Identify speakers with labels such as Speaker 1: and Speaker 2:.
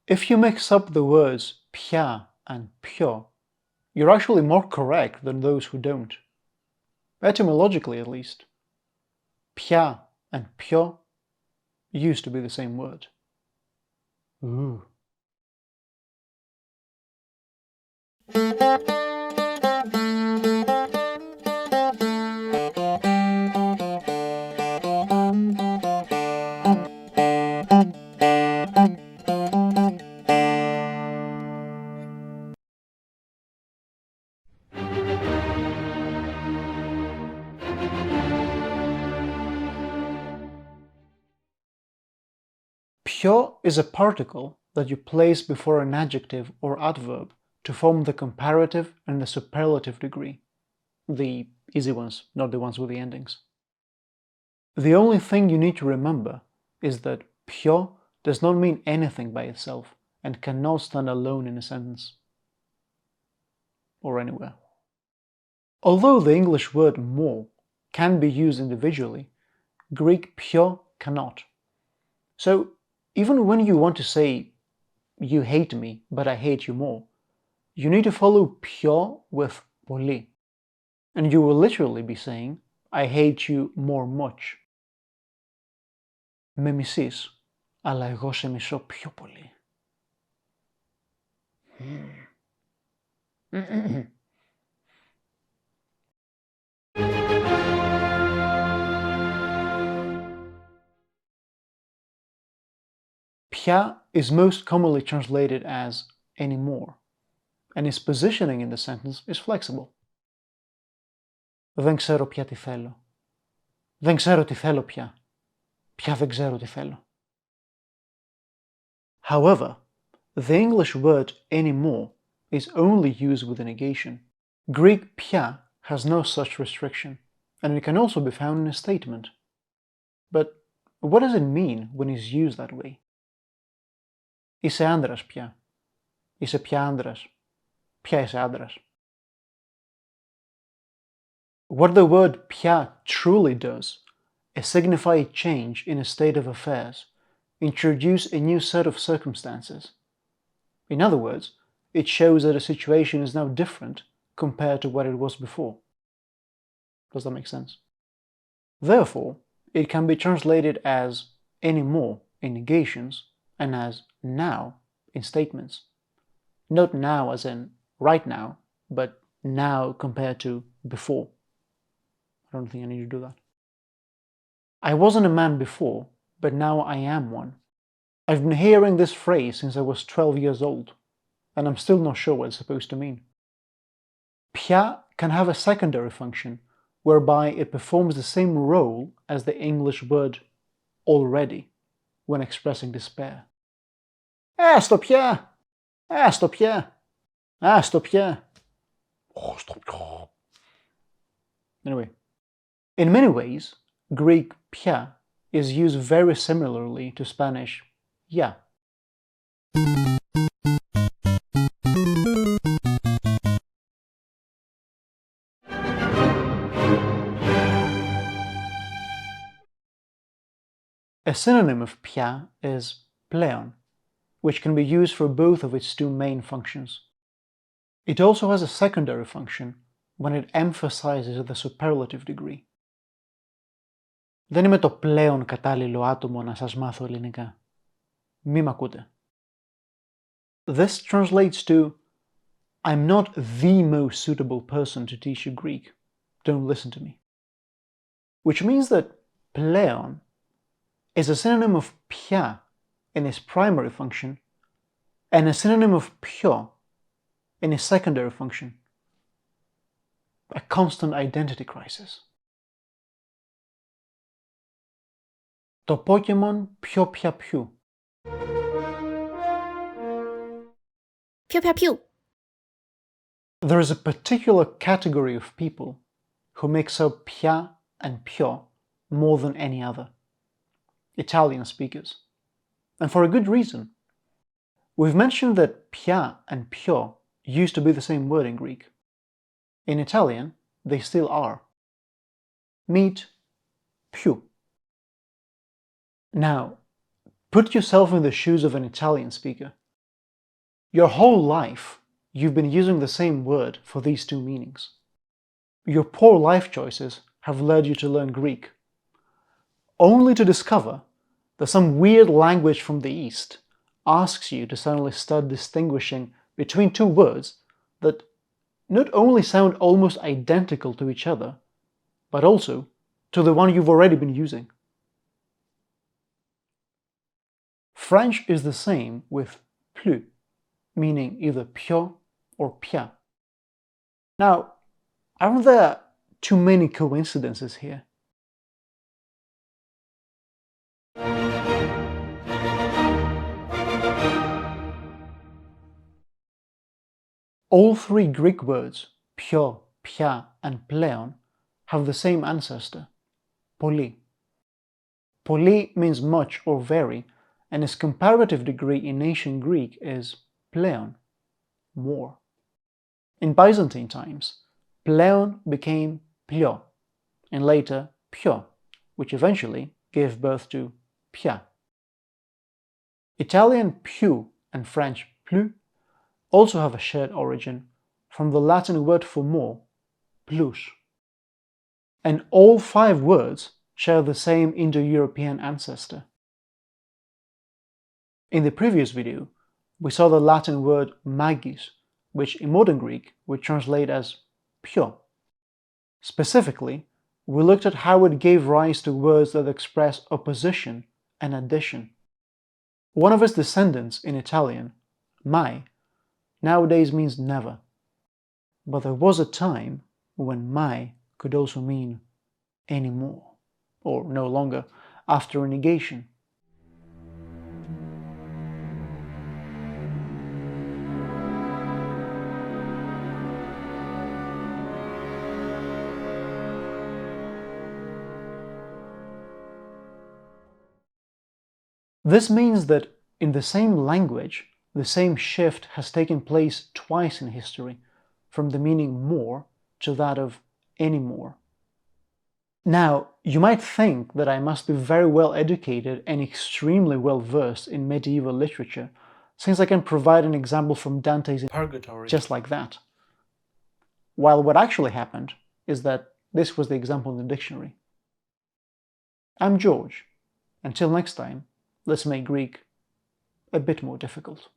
Speaker 1: If you mix up the words pia and pio, you're actually more correct than those who don't. Etymologically, at least. Pia and pio used to be the same word. Ooh. Pio is a particle that you place before an adjective or adverb to form the comparative and the superlative degree. The easy ones, not the ones with the endings. The only thing you need to remember is that pio does not mean anything by itself and cannot stand alone in a sentence. Or anywhere. Although the English word more can be used individually, Greek pio cannot. So even when you want to say, you hate me, but I hate you more, you need to follow pio with πολύ. And you will literally be saying, I hate you more much. Με μισείς, αλλά εγώ σε μισώ πιο πολύ. Πια is most commonly translated as anymore, and its positioning in the sentence is flexible. Δεν ξέρω πια τι θέλω. Δεν ξέρω τι θέλω πια. Πια δεν ξέρω τι θέλω. However, the English word anymore is only used with a negation. Greek πια has no such restriction, and it can also be found in a statement. But what does it mean when it's used that way? Είσαι άντρας πια. Είσαι πια άντρας. Πια είσαι άντρας. What the word πια truly does is signify a change in a state of affairs, introduce a new set of circumstances. In other words, it shows that a situation is now different compared to what it was before. Does that make sense? Therefore, it can be translated as anymore in negations and as now in statements. Not now as in right now, but now compared to before. I don't think I need to do that. I wasn't a man before, but now I am one. I've been hearing this phrase since I was 12 years old, and I'm still not sure what it's supposed to mean. Πια can have a secondary function, whereby it performs the same role as the English word already when expressing despair. Άστο πια! Άστο πια! Άστο πια! Anyway, in many ways, Greek πια is used very similarly to Spanish ya. A synonym of πια is πλέον, which can be used for both of its two main functions. It also has a secondary function when it emphasizes the superlative degree. Δεν είμαι το πλέον κατάλληλο άτομο να σας μάθω ελληνικά. Μη μ' ακούτε. This translates to, I'm not the most suitable person to teach you Greek. Don't listen to me. Which means that πλέον is a synonym of πια in its primary function and a synonym of πιο in its secondary function. A constant identity crisis. Το Pokemon πιο πια πιού.
Speaker 2: Pew pew pew.
Speaker 1: There is a particular category of people who mix up πια and πιο more than any other. Italian speakers. And for a good reason. We've mentioned that πια and πιο used to be the same word in Greek. In Italian, they still are. Meet più. Now, put yourself in the shoes of an Italian speaker Your whole life, you've been using the same word for these two meanings. Your poor life choices have led you to learn Greek, only to discover that some weird language from the East asks you to suddenly start distinguishing between two words that not only sound almost identical to each other, but also to the one you've already been using. French is the same with plus, meaning either πιο or pia. Now, aren't there too many coincidences here? All three Greek words, πιο, πια, and πλέον, have the same ancestor, πολύ. Πολύ means much or very, and its comparative degree in ancient Greek is πλέον, more. In Byzantine times, πλέον became πιο, and later πιο, which eventually gave birth to πια. Italian più and French plus also have a shared origin from the Latin word for more, plus. And all five words share the same Indo-European ancestor. In the previous video, we saw the Latin word magis, which in modern Greek we translate as πιο. Specifically, we looked at how it gave rise to words that express opposition and addition. One of its descendants in Italian, mai, nowadays means never. But there was a time when mai could also mean anymore, or no longer, after a negation. This means that in the same language, the same shift has taken place twice in history, from the meaning more to that of anymore. Now, you might think that I must be very well educated and extremely well versed in medieval literature, since I can provide an example from Dante's Purgatory just like that. While what actually happened is that this was the example in the dictionary. I'm George. Until next time, let's make Greek a bit more difficult.